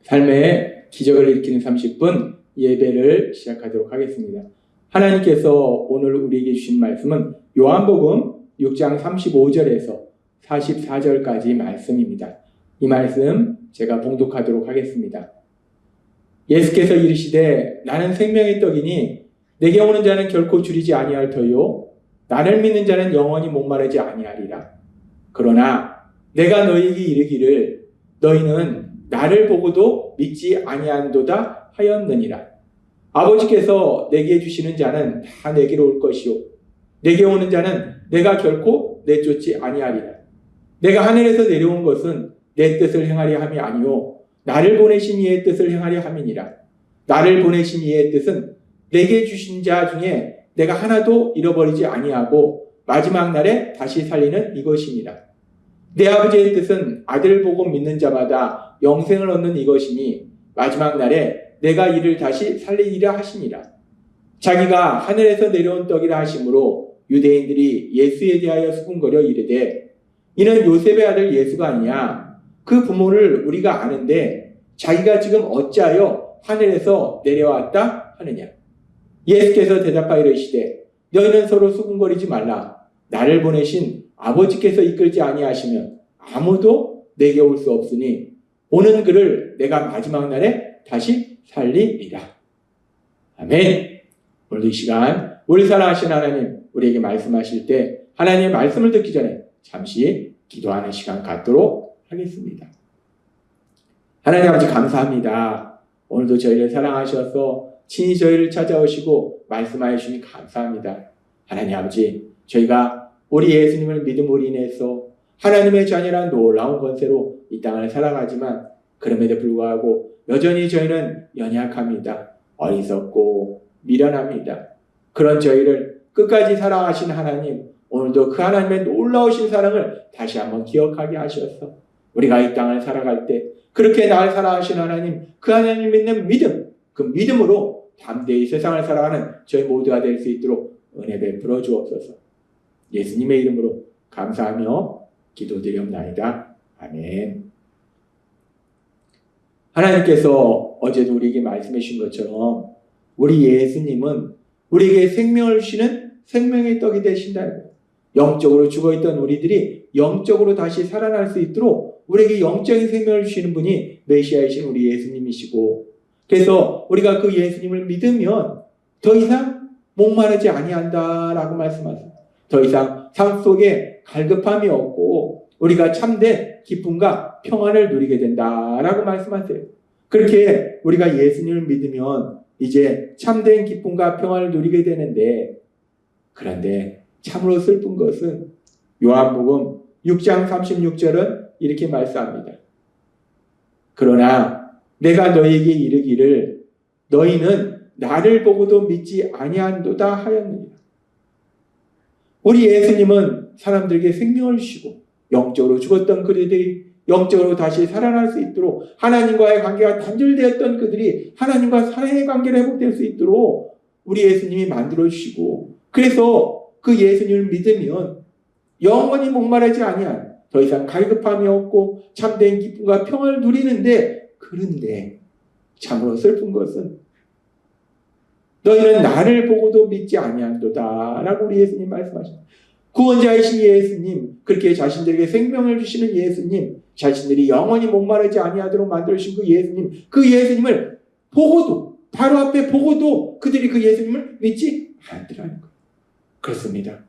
삶의 기적을 일으키는 30분 예배를 시작하도록 하겠습니다. 하나님께서 오늘 우리에게 주신 말씀은 요한복음 6장 35절에서 44절까지 말씀입니다. 이 말씀 제가 봉독하도록 하겠습니다. 예수께서 이르시되 나는 생명의 떡이니 내게 오는 자는 결코 줄이지 아니할 터요 나를 믿는 자는 영원히 목마르지 아니하리라. 그러나 내가 너희에게 이르기를 너희는 나를 보고도 믿지 아니한도다 하였느니라. 아버지께서 내게 주시는 자는 다 내게로 올 것이요 내게 오는 자는 내가 결코 내쫓지 아니하리라. 내가 하늘에서 내려온 것은 내 뜻을 행하려 함이 아니요 나를 보내신 이의 뜻을 행하려 함이니라. 나를 보내신 이의 뜻은 내게 주신 자 중에 내가 하나도 잃어버리지 아니하고 마지막 날에 다시 살리는 이것이니라. 내 아버지의 뜻은 아들을 보고 믿는 자마다 영생을 얻는 이것이니 마지막 날에 내가 이를 다시 살리리라 하시니라. 자기가 하늘에서 내려온 떡이라 하심으로 유대인들이 예수에 대하여 수군거려 이르되 이는 요셉의 아들 예수가 아니냐. 그 부모를 우리가 아는데 자기가 지금 어찌하여 하늘에서 내려왔다 하느냐. 예수께서 대답하여 이르시되 너희는 서로 수군거리지 말라. 나를 보내신 아버지께서 이끌지 아니하시면 아무도 내게 올 수 없으니 오는 그를 내가 마지막 날에 다시 살리리라. 아멘. 오늘 이 시간 우리 사랑하신 하나님 우리에게 말씀하실 때 하나님의 말씀을 듣기 전에 잠시 기도하는 시간 갖도록 하겠습니다. 하나님 아버지 감사합니다. 오늘도 저희를 사랑하셔서 친히 저희를 찾아오시고 말씀하여 주시니 감사합니다. 하나님 아버지 저희가 우리 예수님을 믿음으로 인해서 하나님의 자녀란 놀라운 권세로 이 땅을 살아가지만 그럼에도 불구하고 여전히 저희는 연약합니다. 어리석고 미련합니다. 그런 저희를 끝까지 사랑하신 하나님 오늘도 그 하나님의 놀라우신 사랑을 다시 한번 기억하게 하셔서 우리가 이 땅을 살아갈 때 그렇게 나를 사랑하신 하나님 그 하나님 믿는 믿음 그 믿음으로 담대히 세상을 살아가는 저희 모두가 될 수 있도록 은혜 베풀어 주옵소서. 예수님의 이름으로 감사하며 기도드리옵나이다. 아멘. 하나님께서 어제도 우리에게 말씀해 주신 것처럼 우리 예수님은 우리에게 생명을 주시는 생명의 떡이 되신다는 거예요. 영적으로 죽어있던 우리들이 영적으로 다시 살아날 수 있도록 우리에게 영적인 생명을 주시는 분이 메시아이신 우리 예수님이시고 그래서 우리가 그 예수님을 믿으면 더 이상 목마르지 아니한다라고 말씀하세요. 더 이상 삶 속에 갈급함이 없고 우리가 참된 기쁨과 평안을 누리게 된다라고 말씀하세요. 그렇게 우리가 예수님을 믿으면 이제 참된 기쁨과 평안을 누리게 되는데 그런데 참으로 슬픈 것은 요한복음 6장 36절은 이렇게 말씀합니다. 그러나 내가 너희에게 이르기를 너희는 나를 보고도 믿지 아니한도다 하였느니라. 우리 예수님은 사람들에게 생명을 주시고 영적으로 죽었던 그들이 영적으로 다시 살아날 수 있도록 하나님과의 관계가 단절되었던 그들이 하나님과 사랑의 관계를 회복될 수 있도록 우리 예수님이 만들어주시고 그래서 그 예수님을 믿으면 영원히 목마르지 아니한 더 이상 갈급함이 없고 참된 기쁨과 평안을 누리는데 그런데 참으로 슬픈 것은 너희는 나를 보고도 믿지 아니한도다 라고 우리 예수님 말씀하십니다. 구원자이신 예수님 그렇게 자신들에게 생명을 주시는 예수님 자신들이 영원히 목마르지 아니하도록 만들어주신 그 예수님을 보고도 바로 앞에 보고도 그들이 그 예수님을 믿지 않더라는 거예요. 그렇습니다.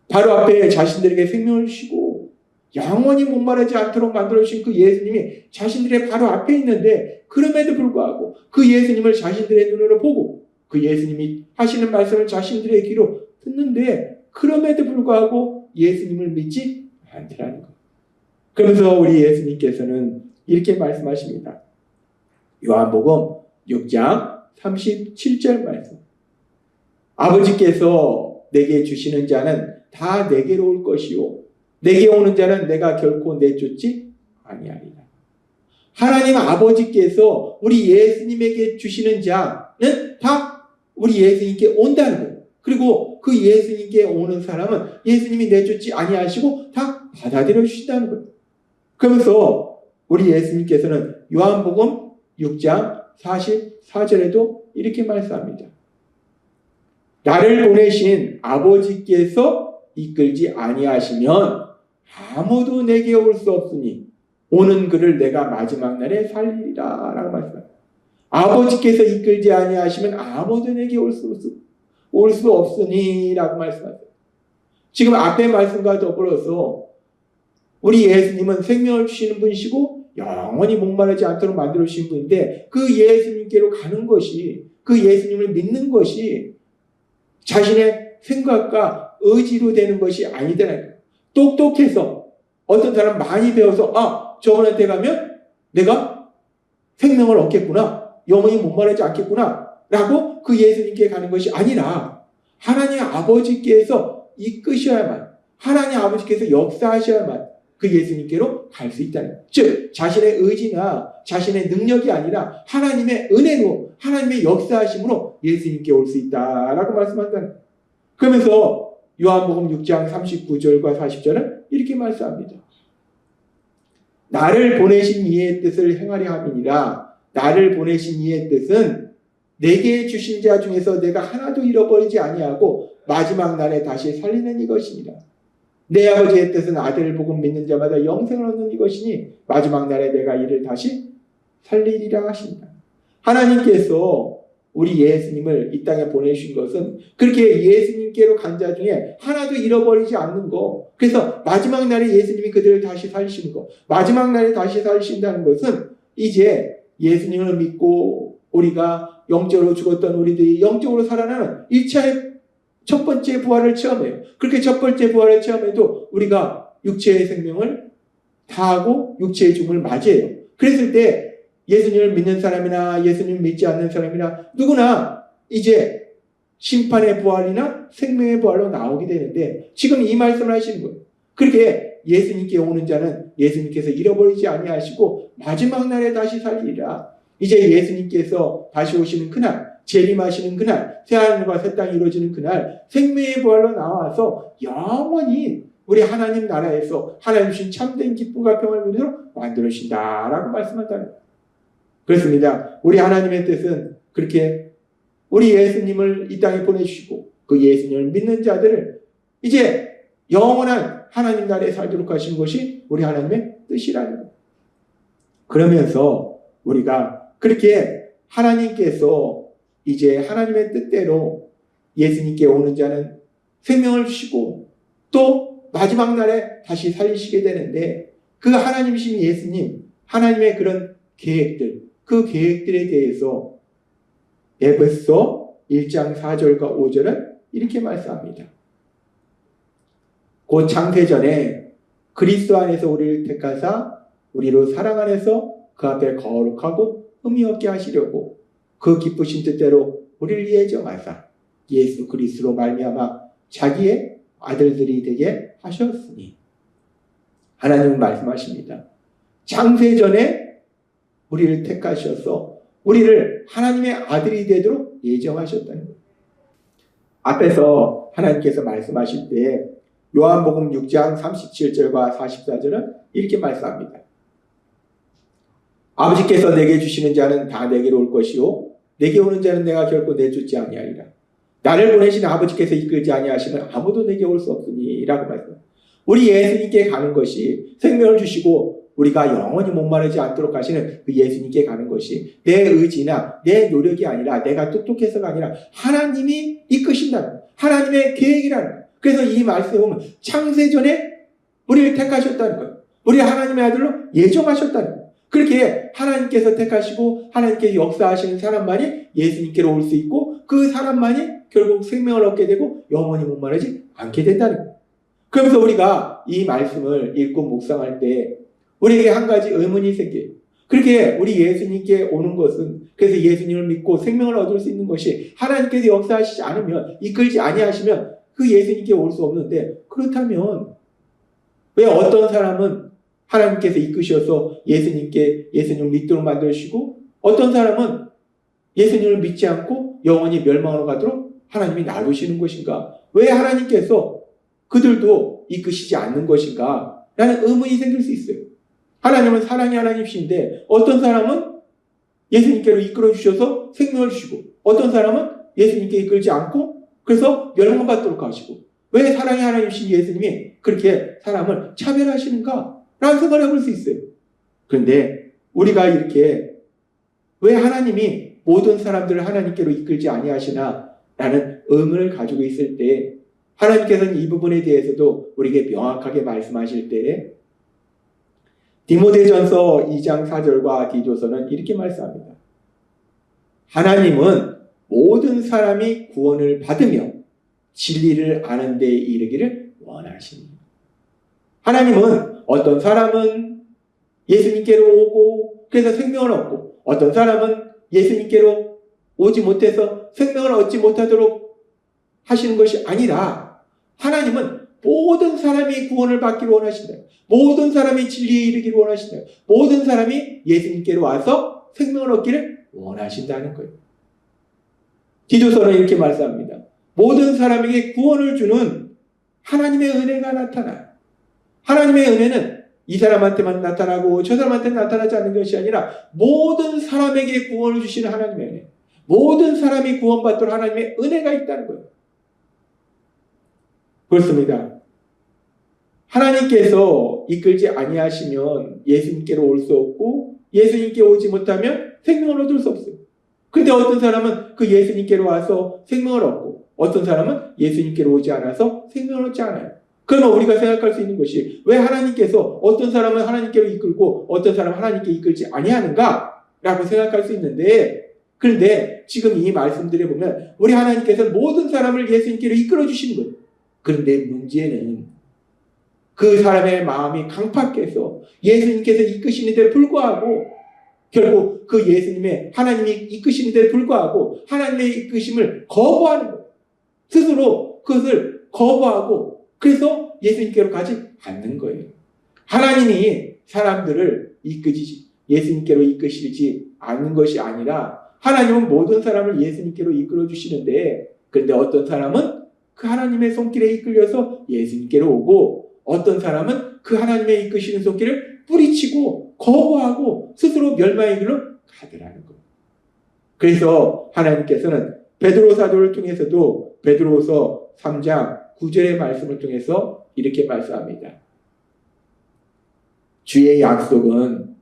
바로 앞에 자신들에게 생명을 주시고 영원히 목마르지 않도록 만들어주신 그 예수님이 자신들의 바로 앞에 있는데 그럼에도 불구하고 그 예수님을 자신들의 눈으로 보고 그 예수님이 하시는 말씀을 자신들의 귀로 듣는데 그럼에도 불구하고 예수님을 믿지 않더라는 것. 그러면서 우리 예수님께서는 이렇게 말씀하십니다. 요한복음 6장 37절 말씀. 아버지께서 내게 주시는 자는 다 내게로 올 것이요 내게 오는 자는 내가 결코 내쫓지 아니하리라. 하나님 아버지께서 우리 예수님에게 주시는 자는 다 우리 예수님께 온다는 거예요. 그리고 그 예수님께 오는 사람은 예수님이 내쫓지 아니하시고 다 받아들여 주신다는 거예요. 그러면서 우리 예수님께서는 요한복음 6장 44절에도 이렇게 말씀합니다. 나를 보내신 아버지께서 이끌지 아니하시면 아무도 내게 올 수 없으니 오는 그를 내가 마지막 날에 살리리라 라고 말씀합니다. 아버지께서 이끌지 아니하시면 아무도 내게 올 수 없으니 라고 말씀하세요. 지금 앞의 말씀과 더불어서 우리 예수님은 생명을 주시는 분이시고 영원히 목마르지 않도록 만들어 주신 분인데 그 예수님께로 가는 것이, 그 예수님을 믿는 것이 자신의 생각과 의지로 되는 것이 아니다라는 거예요. 똑똑해서 어떤 사람 많이 배워서 저분한테 가면 내가 생명을 얻겠구나, 영원히 목마르지 않겠구나 라고 그 예수님께 가는 것이 아니라 하나님 아버지께서 이끄셔야만, 하나님 아버지께서 역사하셔야만 그 예수님께로 갈 수 있다는 거예요. 즉 자신의 의지나 자신의 능력이 아니라 하나님의 은혜로, 하나님의 역사하심으로 예수님께 올 수 있다라고 말씀한다는 거예요. 그러면서 요한복음 6장 39절과 40절은 이렇게 말씀합니다. 나를 보내신 이의 뜻을 행하려 함이니라. 나를 보내신 이의 뜻은 내게 주신 자 중에서 내가 하나도 잃어버리지 아니하고 마지막 날에 다시 살리는 이것이니라. 내 아버지의 뜻은 아들을 보고 믿는 자마다 영생을 얻는 이것이니 마지막 날에 내가 이를 다시 살리리라 하신다. 하나님께서 우리 예수님을 이 땅에 보내주신 것은 그렇게 예수님께로 간 자 중에 하나도 잃어버리지 않는 거, 그래서 마지막 날에 예수님이 그들을 다시 살리시는 거, 마지막 날에 다시 살리신다는 것은 이제 예수님을 믿고 우리가 영적으로 죽었던 우리들이 영적으로 살아나는 1차의 첫 번째 부활을 체험해요. 그렇게 첫 번째 부활을 체험해도 우리가 육체의 생명을 다하고 육체의 죽음을 맞이해요. 그랬을 때 예수님을 믿는 사람이나 예수님을 믿지 않는 사람이나 누구나 이제 심판의 부활이나 생명의 부활로 나오게 되는데 지금 이 말씀을 하시는 거예요. 그렇게 예수님께 오는 자는 예수님께서 잃어버리지 아니하시고 마지막 날에 다시 살리리라. 이제 예수님께서 다시 오시는 그날, 재림하시는 그날, 새하늘과 새 땅이 이루어지는 그날 생명의 부활로 나와서 영원히 우리 하나님 나라에서 하나님 주신 참된 기쁨과 평안을 누리도록 만들어주신다라고 말씀한다는 거예요. 그렇습니다. 우리 하나님의 뜻은 그렇게 우리 예수님을 이 땅에 보내주시고 그 예수님을 믿는 자들을 이제 영원한 하나님 나라에 살도록 하시는 것이 우리 하나님의 뜻이라는 거예요. 그러면서 우리가 그렇게 하나님께서 이제 하나님의 뜻대로 예수님께 오는 자는 생명을 주시고 또 마지막 날에 다시 살리시게 되는데 그 하나님이신 예수님, 하나님의 그런 계획들, 그 계획들에 대해서 에베소 1장 4절과 5절은 이렇게 말씀합니다. 곧 창세전에 그리스도 안에서 우리를 택하사 우리로 사랑 안에서 그 앞에 거룩하고 흠이 없게 하시려고 그 기쁘신 뜻대로 우리를 예정하사 예수 그리스도로 말미암아 자기의 아들들이 되게 하셨으니. 하나님은 말씀하십니다. 창세전에 우리를 택하셔서 우리를 하나님의 아들이 되도록 예정하셨다는 거예요. 앞에서 하나님께서 말씀하실 때 요한복음 6장 37절과 44절은 이렇게 말씀합니다. 아버지께서 내게 주시는 자는 다 내게로 올 것이요 내게 오는 자는 내가 결코 내쫓지 아니하리라. 나를 보내신 아버지께서 이끌지 아니하시면 아무도 내게 올 수 없으니 라고 말씀합니다. 우리 예수님께 가는 것이 생명을 주시고 우리가 영원히 목마르지 않도록 하시는 그 예수님께 가는 것이 내 의지나 내 노력이 아니라 내가 똑똑해서가 아니라 하나님이 이끄신다는 거예요. 하나님의 계획이라는 거예요. 그래서 이 말씀에 보면 창세전에 우리를 택하셨다는 거예요. 우리 하나님의 아들로 예정하셨다는 거예요. 그렇게 하나님께서 택하시고 하나님께서 역사하시는 사람만이 예수님께로 올 수 있고 그 사람만이 결국 생명을 얻게 되고 영원히 목마르지 않게 된다는 거예요. 그러면서 우리가 이 말씀을 읽고 묵상할 때 우리에게 한 가지 의문이 생겨요. 그렇게 우리 예수님께 오는 것은 그래서 예수님을 믿고 생명을 얻을 수 있는 것이 하나님께서 역사하시지 않으면 이끌지 아니하시면 그 예수님께 올 수 없는데 그렇다면 왜 어떤 사람은 하나님께서 이끄셔서 예수님을 믿도록 만드시고 어떤 사람은 예수님을 믿지 않고 영원히 멸망으로 가도록 하나님이 놔두시는 것인가? 왜 하나님께서 그들도 이끄시지 않는 것인가? 라는 의문이 생길 수 있어요. 하나님은 사랑의 하나님이신데 어떤 사람은 예수님께로 이끌어 주셔서 생명을 주시고, 어떤 사람은 예수님께 이끌지 않고 그래서 멸망받도록 하시고, 왜 사랑의 하나님이신 예수님이 그렇게 사람을 차별하시는가? 라는 생각을 해볼 수 있어요. 그런데 우리가 이렇게 왜 하나님이 모든 사람들을 하나님께로 이끌지 아니하시나? 라는 의문을 가지고 있을 때 하나님께서는 이 부분에 대해서도 우리에게 명확하게 말씀하실 때 디모데전서 2장 4절과 디도서는 이렇게 말씀합니다. 하나님은 모든 사람이 구원을 받으며 진리를 아는 데 이르기를 원하십니다. 하나님은 어떤 사람은 예수님께로 오고 그래서 생명을 얻고, 어떤 사람은 예수님께로 오지 못해서 생명을 얻지 못하도록 하시는 것이 아니라, 하나님은 모든 사람이 구원을 받기를 원하신다. 모든 사람이 진리에 이르기를 원하신다. 모든 사람이 예수님께로 와서 생명을 얻기를 원하신다는 거예요. 디도서는 이렇게 말씀합니다. 모든 사람에게 구원을 주는 하나님의 은혜가 나타나요. 하나님의 은혜는 이 사람한테만 나타나고 저 사람한테 나타나지 않는 것이 아니라 모든 사람에게 구원을 주시는 하나님의 은혜, 모든 사람이 구원받도록 하나님의 은혜가 있다는 거예요. 그렇습니다. 하나님께서 이끌지 아니하시면 예수님께로 올 수 없고, 예수님께 오지 못하면 생명을 얻을 수 없어요. 그런데 어떤 사람은 그 예수님께로 와서 생명을 얻고, 어떤 사람은 예수님께로 오지 않아서 생명을 얻지 않아요. 그러면 우리가 생각할 수 있는 것이, 왜 하나님께서 어떤 사람은 하나님께로 이끌고 어떤 사람은 하나님께 이끌지 아니하는가? 라고 생각할 수 있는데, 그런데 지금 이 말씀들에 보면 우리 하나님께서는 모든 사람을 예수님께로 이끌어 주시는 거예요. 그런데 문제는 그 사람의 마음이 강팍해서 예수님께서 이끄시는 데 불구하고, 결국 그 예수님의 하나님이 이끄시는 데 불구하고 하나님의 이끄심을 거부하는 거예요. 스스로 그것을 거부하고 그래서 예수님께로 가지 않는 거예요. 하나님이 사람들을 예수님께로 이끄시지 않는 것이 아니라, 하나님은 모든 사람을 예수님께로 이끌어 주시는데, 그런데 어떤 사람은 그 하나님의 손길에 이끌려서 예수님께로 오고, 어떤 사람은 그 하나님의 이끄시는 손길을 뿌리치고 거부하고 스스로 멸망의 길로 가더라는 거예요. 그래서 하나님께서는 베드로 사도를 통해서도 베드로서 3장 9절의 말씀을 통해서 이렇게 말씀합니다. 주의 약속은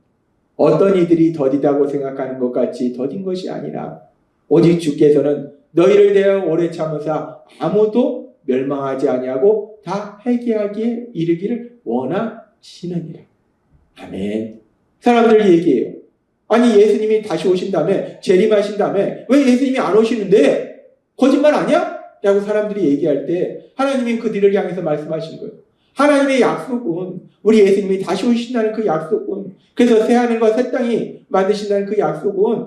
어떤 이들이 더디다고 생각하는 것 같이 더딘 것이 아니라, 오직 주께서는 너희를 대하여 오래 참으사 아무도 멸망하지 아니하고 다 회개하기에 이르기를 원하시느니라. 아멘. 사람들 얘기해요. 아니, 예수님이 다시 오신 다음에, 재림하신 다음에 왜 예수님이 안 오시는데? 거짓말 아니야? 라고 사람들이 얘기할 때 하나님이 그들을 향해서 말씀하신 거예요. 하나님의 약속은, 우리 예수님이 다시 오신다는 그 약속은, 그래서 새하늘과 새 땅이 만드신다는 그 약속은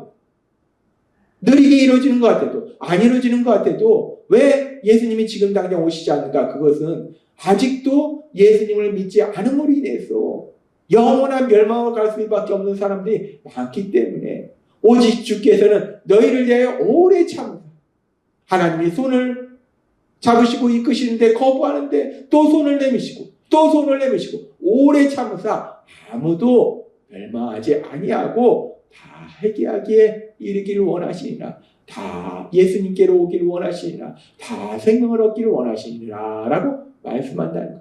느리게 이루어지는 것 같아도, 안 이루어지는 것 같아도 왜 예수님이 지금 당장 오시지 않는가? 그것은 아직도 예수님을 믿지 않음으로 인해서 영원한 멸망으로 갈 수밖에 없는 사람들이 많기 때문에, 오직 주께서는 너희를 대하여 오래 참으사, 하나님이 손을 잡으시고 이끄시는데 거부하는데 또 손을 내미시고 또 손을 내미시고 오래 참으사 아무도 멸망하지 아니하고 다 회개하기에 이르기를 원하시니라. 다 예수님께로 오기를 원하시니라. 다 생명을 얻기를 원하시니라 라고 말씀한다는 거예요.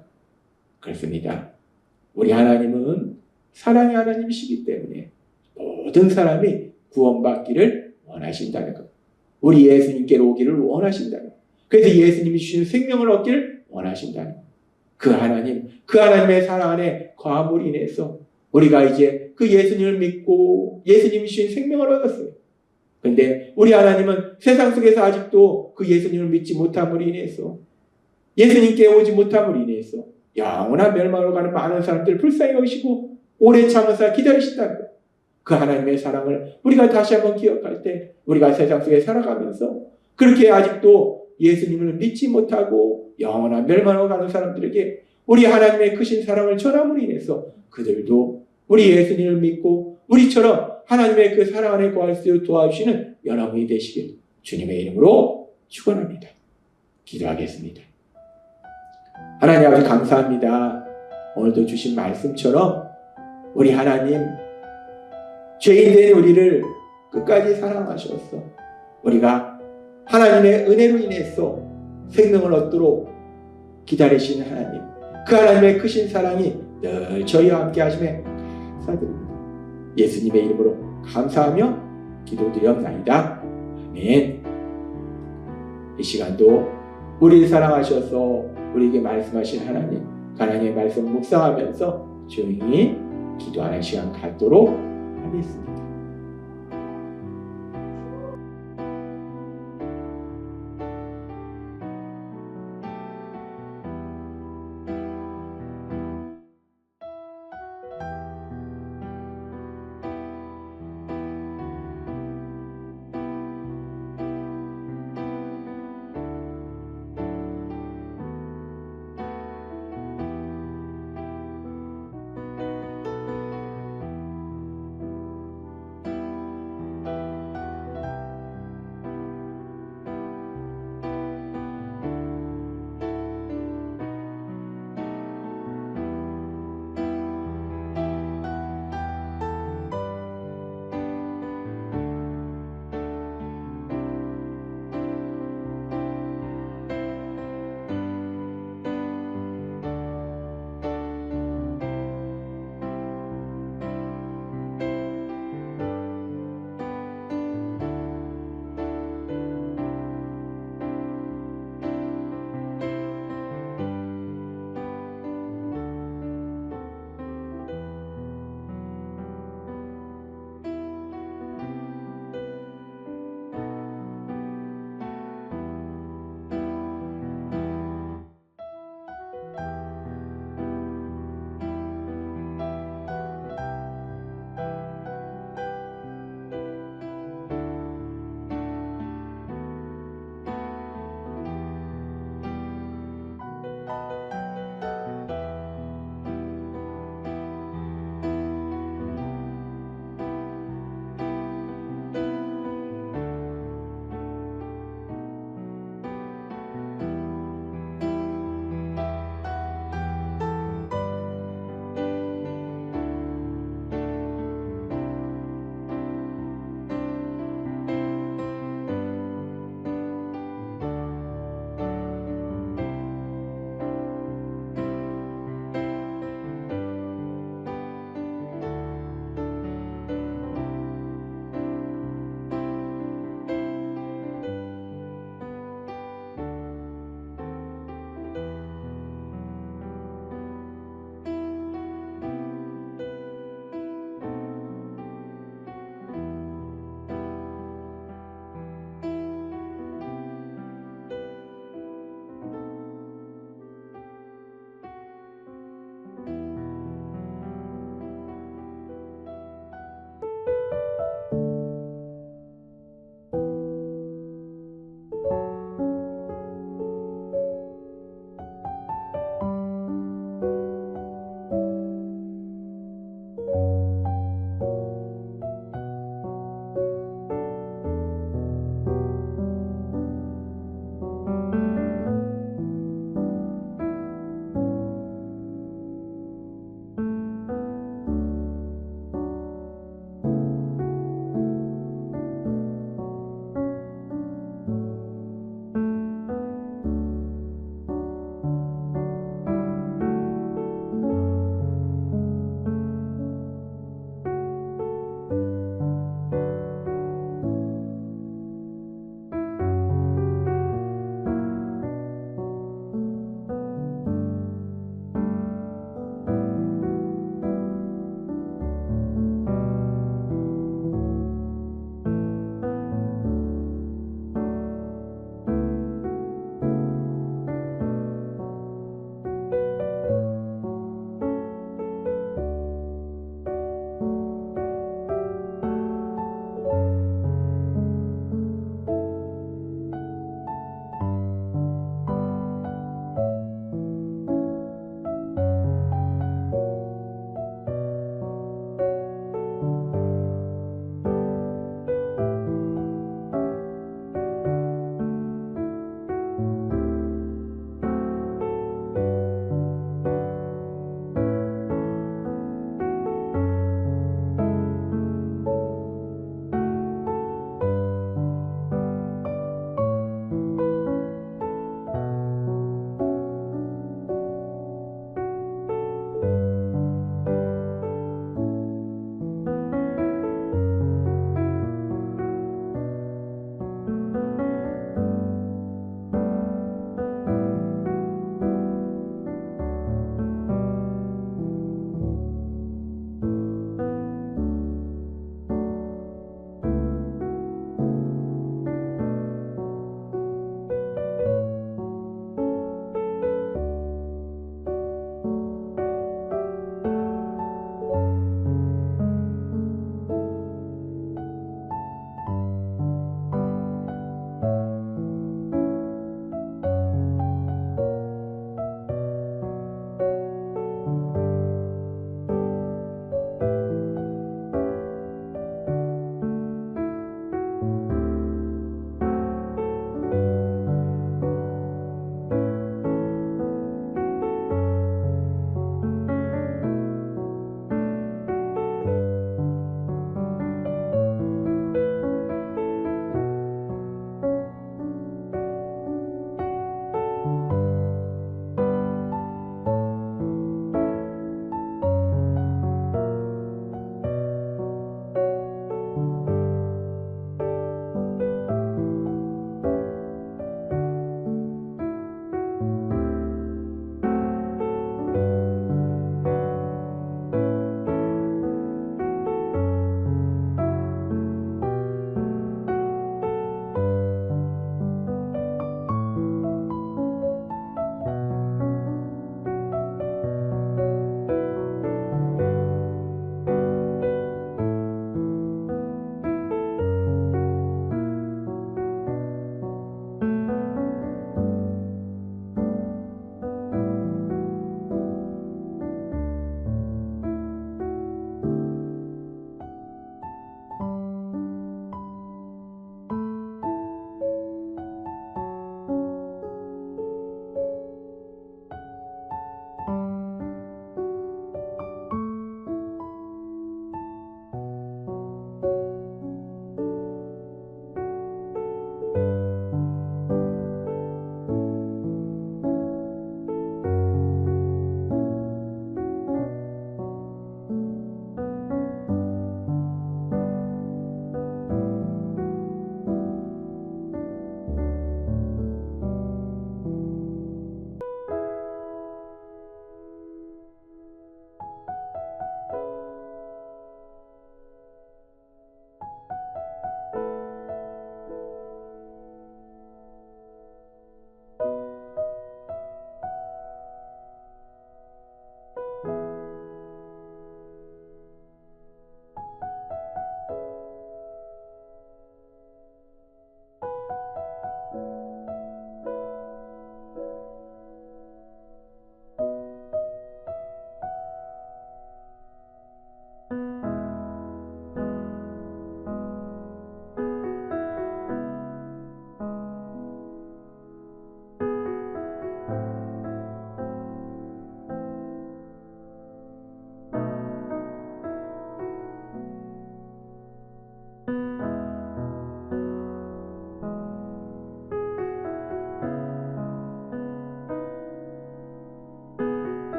그렇습니다. 우리 하나님은 사랑의 하나님이시기 때문에 모든 사람이 구원받기를 원하신다는 것. 우리 예수님께로 오기를 원하신다는 것. 그래서 예수님이 주신 생명을 얻기를 원하신다는 것. 그 하나님, 그 하나님의 사랑 안에 거함으로 인해서 우리가 이제 그 예수님을 믿고 예수님이 주신 생명을 얻었어요. 그런데 우리 하나님은 세상 속에서 아직도 그 예수님을 믿지 못함으로 인해서, 예수님께 오지 못함으로 인해서 영원한 멸망으로 가는 많은 사람들을 불쌍히 여기시고 오래 참으사 기다리신다는 거예요. 그 하나님의 사랑을 우리가 다시 한번 기억할 때, 우리가 세상 속에 살아가면서 그렇게 아직도 예수님을 믿지 못하고 영원한 멸망으로 가는 사람들에게 우리 하나님의 크신 사랑을 전함으로 인해서 그들도 우리 예수님을 믿고 우리처럼 하나님의 그 사랑 안에 거할 수 있도록 도와주시는 여러분이 되시길 주님의 이름으로 축원합니다. 기도하겠습니다. 하나님 아버지 감사합니다. 오늘도 주신 말씀처럼 우리 하나님, 죄인된 우리를 끝까지 사랑하셨어. 우리가 하나님의 은혜로 인해서 생명을 얻도록 기다리시는 하나님, 그 하나님의 크신 사랑이 늘 저희와 함께 하심에 감사드립니다. 예수님의 이름으로 감사하며 기도드렸나이다. 아멘. 이 시간도 우리를 사랑하셔서 우리에게 말씀하신 하나님, 하나님의 말씀 묵상하면서 조용히 기도하는 시간 갖도록 하겠습니다.